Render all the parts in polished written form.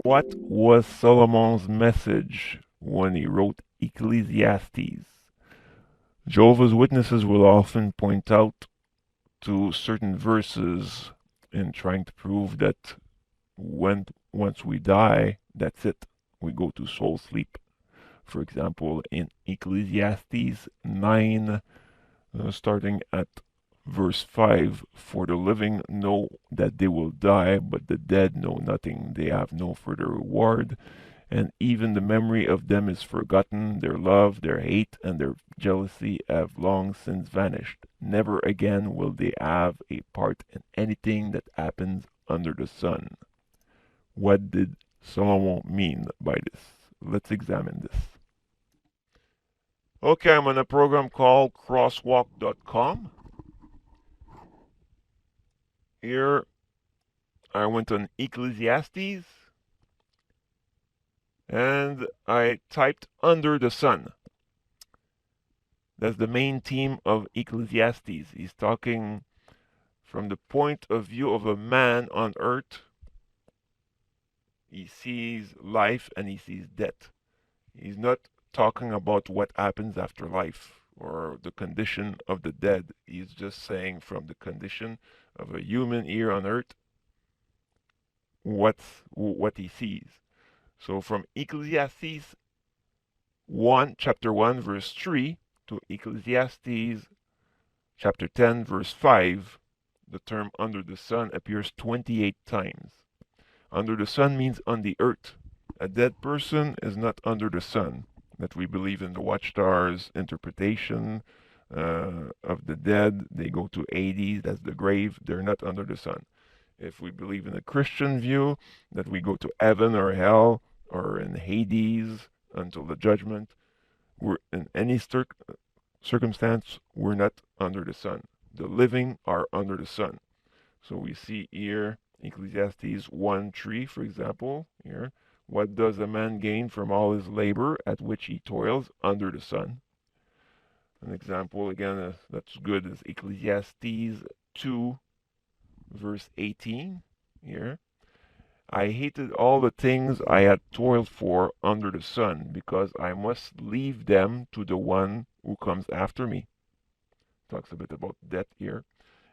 What was Solomon's message when he wrote Ecclesiastes? Jehovah's Witnesses will often point out to certain verses in trying to prove that once we die, that's it. We go to soul sleep. For example, in Ecclesiastes 9, starting at verse 5, for the living know that they will die, but the dead know nothing. They have no further reward, and even the memory of them is forgotten. Their love, their hate, and their jealousy have long since vanished. Never again will they have a part in anything that happens under the sun. What did Solomon mean by this? Let's examine this. Okay, I'm on a program called crosswalk.com. Here I went on Ecclesiastes and I typed under the sun. That's the main theme of Ecclesiastes. He's talking from the point of view of a man on earth. He sees life and he sees death. He's not talking about what happens after life or the condition of the dead. He's just saying from the condition of a human here on earth what he sees. So from Ecclesiastes 1, chapter 1, verse 3 to Ecclesiastes chapter 10, verse 5, the term under the sun appears 28 times. Under the sun means on the earth. A dead person is not under the sun. That we believe in the Watchtower's interpretation of the dead. They go to Hades, that's the grave. They're not under the sun. If we believe in the Christian view, that we go to heaven or hell or in Hades until the judgment, we're in any circumstance, we're not under the sun. The living are under the sun. So we see here Ecclesiastes 1:3, for example, here. What does a man gain from all his labor at which he toils under the sun? An example, again, that's good, is Ecclesiastes 2, verse 18, here. I hated all the things I had toiled for under the sun, because I must leave them to the one who comes after me. Talks a bit about death here.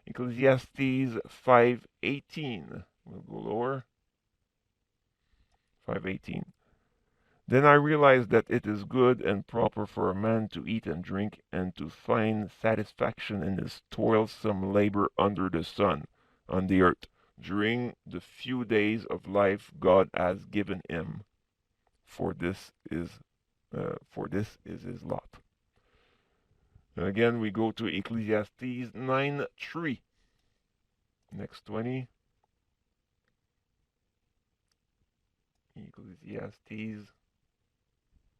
Ecclesiastes 5:18. We'll go lower. 5:18. Then I realized that it is good and proper for a man to eat and drink and to find satisfaction in his toilsome labor under the sun, on the earth, during the few days of life God has given him. For this is his lot. And again, we go to Ecclesiastes 9:3. Next 20. Ecclesiastes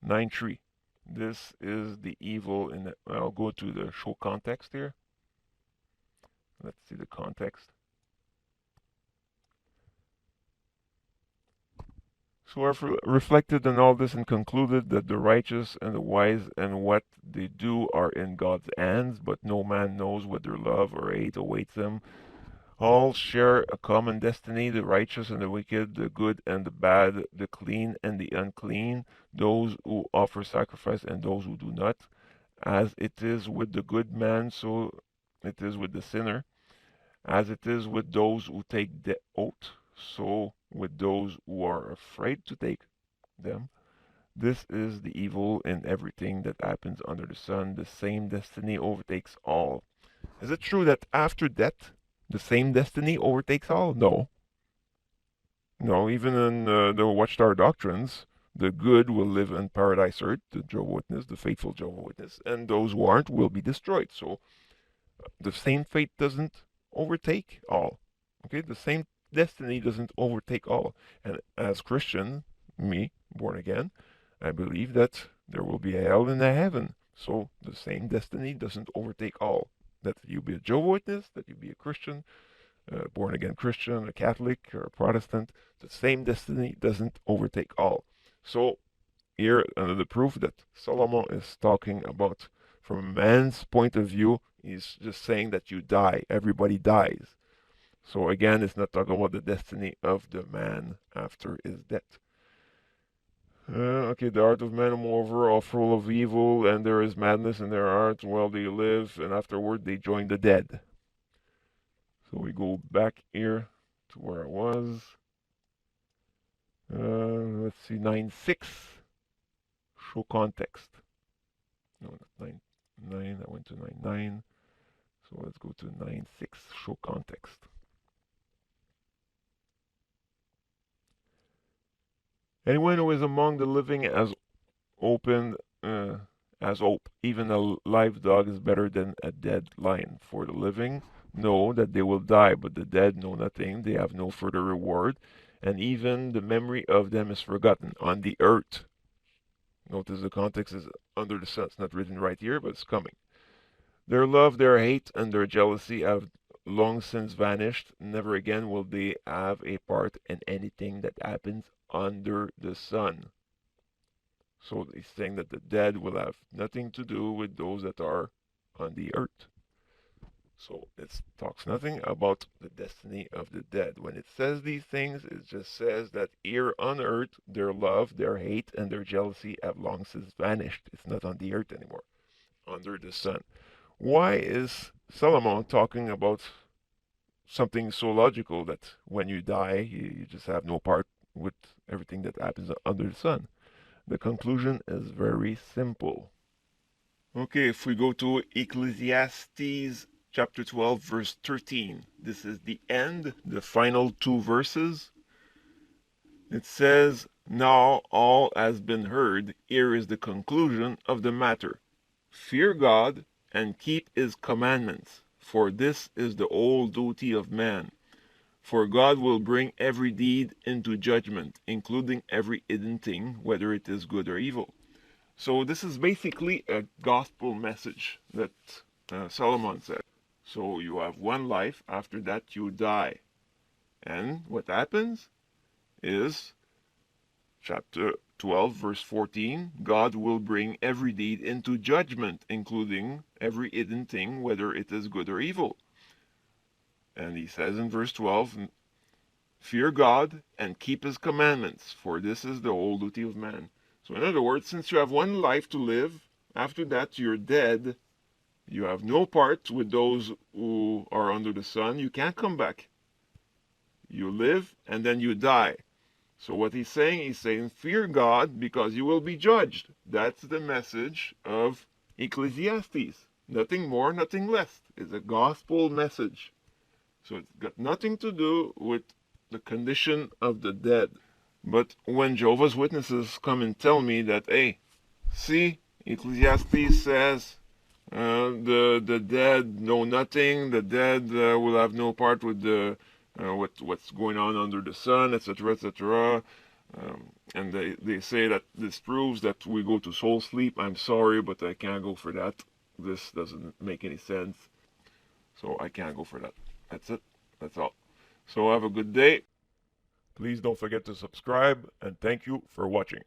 9:3. This is the evil in the. I'll go to the show context here. Let's see the context. So I've reflected on all this and concluded that the righteous and the wise and what they do are in God's hands, but no man knows whether love or hate awaits them. All share a common destiny, the righteous and the wicked, the good and the bad, the clean and the unclean, those who offer sacrifice and those who do not. As it is with the good man, so it is with the sinner. As it is with those who take the oath, so with those who are afraid to take them. This is the evil in everything that happens under the sun. The same destiny overtakes all. Is it true that after death, the same destiny overtakes all? No. No, even in the Watchtower doctrines, the good will live in paradise earth, the Jehovah's Witness, the faithful Jehovah's Witness, and those who aren't will be destroyed. So the same fate doesn't overtake all. Okay, the same destiny doesn't overtake all. And as Christian, me, born again, I believe that there will be a hell and a heaven. So the same destiny doesn't overtake all. That you be a Jehovah's Witness, that you be a Christian, born again Christian, a Catholic, or a Protestant, the same destiny doesn't overtake all. So here, another proof that Solomon is talking about from a man's point of view, he's just saying that you die. Everybody dies. So again, it's not talking about the destiny of the man after his death. Okay, the heart of man, moreover, are full of evil, and there is madness in their hearts while they live, and afterward they join the dead. So we go back here to where I was. Let's see, 9.6. Show context. No, not 9.9. I went to 9.9. So let's go to 9.6. Show context. Anyone who is among the living has opened as hope. Even a live dog is better than a dead lion. For the living know that they will die, but the dead know nothing. They have no further reward, and even the memory of them is forgotten on the earth. Notice the context is under the sun. It's not written right here, but it's coming. Their love, their hate, and their jealousy have long since vanished. Never again will they have a part in anything that happens under the sun. So he's saying that the dead will have nothing to do with those that are on the earth. So it talks nothing about the destiny of the dead. When it says these things, it just says that here on earth, their love, their hate, and their jealousy have long since vanished. It's not on the earth anymore, under the sun. Why is Solomon talking about something so logical that when you die, you just have no part with everything that happens under the sun? The conclusion is very simple. Okay, if we go to Ecclesiastes chapter 12, verse 13, this is the end, the final two verses. It says, "Now all has been heard. Here is the conclusion of the matter. Fear God and keep his commandments, for this is the whole duty of man. For God will bring every deed into judgment, including every hidden thing, whether it is good or evil." So this is basically a gospel message that Solomon said. So you have one life, after that you die. And what happens is, chapter 12, verse 14, God will bring every deed into judgment, including every hidden thing, whether it is good or evil. And he says in verse 12, "Fear God and keep his commandments, for this is the whole duty of man." So in other words, since you have one life to live, after that you're dead, you have no part with those who are under the sun, you can't come back. You live and then you die. So what he's saying, fear God because you will be judged. That's the message of Ecclesiastes. Nothing more, nothing less. It's a gospel message. So it's got nothing to do with the condition of the dead. But when Jehovah's Witnesses come and tell me that, hey, see, Ecclesiastes says the dead know nothing, the dead will have no part with the what's going on under the sun, etc., etc. And they say that this proves that we go to soul sleep. I'm sorry, but I can't go for that. This doesn't make any sense. So I can't go for that. That's it. That's all. So have a good day. Please don't forget to subscribe, and thank you for watching.